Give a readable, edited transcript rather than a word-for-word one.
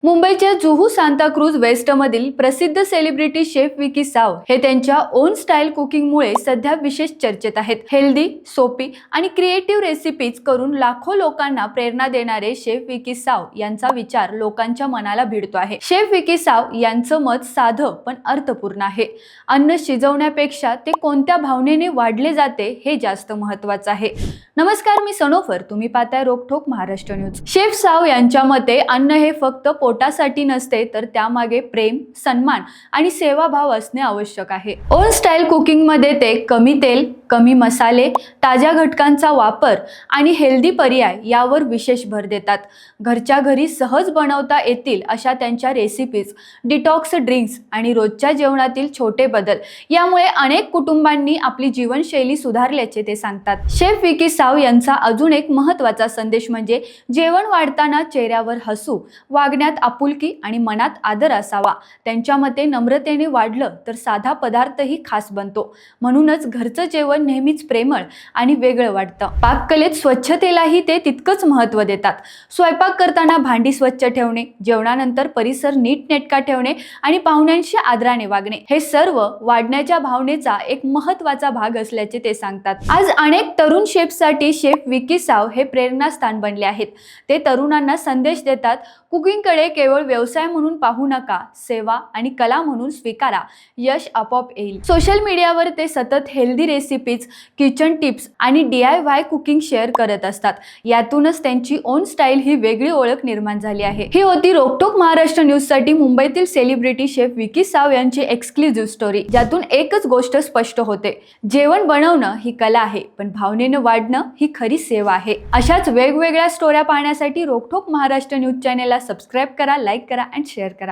मुंबईच्या जुहू सांताक्रूज वेस्टमधील प्रसिद्ध celebrity chef Vicky साव हे त्यांच्या ओन स्टाईल कुकिंगमुळे सध्या विशेष चर्चेत आहेत। हेल्दी, सोपी आणि क्रिएटिव्ह रेसिपीज करून लाखो लोकांना प्रेरणा देणारे शेफ विकी साव यांचा विचार लोकांच्या मनाला भिडतो आहे। शेफ विकी साव यांचं मत साधं पण अर्थपूर्ण आहे। अन्न शिजवण्यापेक्षा ते कोणत्या भावनेने वाढले जाते हे जास्त महत्त्वाचं आहे। नमस्कार, मी सनोफर, तुम्ही पाहताय रोकठोक महाराष्ट्र न्यूज। शेफ साव यांच्या मते अन्न हे फक्त पोटासाठी नसते, तर त्यामागे प्रेम, सन्मान आणि सेवाभाव असणे आवश्यक आहे। ओन स्टाईल कुकिंग मध्ये ते कमी तेल, कमी मसाले, ताज्या घटकांचा वापर आणि हेल्दी पर्याय यावर विशेष भर देतात। घरच्या घरी सहज बनवता येतील अशा त्यांच्या रेसिपीज, डिटॉक्स ड्रिंक्स आणि रोजच्या जेवणातील छोटे बदल यामुळे अनेक कुटुंबांनी आपली जीवनशैली सुधारल्याचे ते सांगतात। शेफ विकी साव यांचा अजून एक महत्त्वाचा संदेश म्हणजे जेवण वाढताना चेहऱ्यावर हसू, वागण्यात आपुलकी आणि मनात आदर असावा। त्यांच्या मते नम्रतेने वाढलं तर साधा पदार्थही खास बनतो। म्हणूनच घरचं जेवण नेहमीच प्रेमळ आणि वेगळं वाटतं। पाककलेत स्वच्छतेलाही ते तितकंच महत्त्व देतात। स्वयंपाक करताना भांडी स्वच्छ ठेवणे, जेवणानंतर परिसर नीटनेटका ठेवणे आणि पाहुण्यांशी आदराने वागणे हे सर्व वाढण्याच्या भावनेचा एक महत्त्वाचा भाग असल्याचे ते सांगतात। आज अनेक तरुण शेफसाठी शेफ विकी साव हे प्रेरणास्थान बनले आहेत। ते तरुणांना संदेश देतात, कुकिंगकडे केवळ व्यवसाय म्हणून पाहू नका, सेवा आणि कला म्हणून स्वीकारा, यश आपोआप येईल। सोशल मीडियावर ते सतत हेल्दी रेसिपीज, किचन टिप्स आणि DIY कुकिंग शेअर करत असतात। यातूनच त्यांची ओन स्टाईल ही वेगळी ओळख निर्माण झाली आहे। ही होती रोकटोक महाराष्ट्र न्यूज साठी मुंबईतील सेलिब्रिटी शेफ विकी साव यांची एक्सक्लुझिव्ह स्टोरी, ज्यातून एकच गोष्ट स्पष्ट होते, जेवण बनवणं ही कला आहे, पण भावनेने वाढणं ही खरी सेवा आहे। अशाच वेगवेगळ्या स्टोऱ्या पाहण्यासाठी रोकठोक महाराष्ट्र न्यूज चॅनेलला सबस्क्राइब करा, लाईक करा आणि शेअर करा।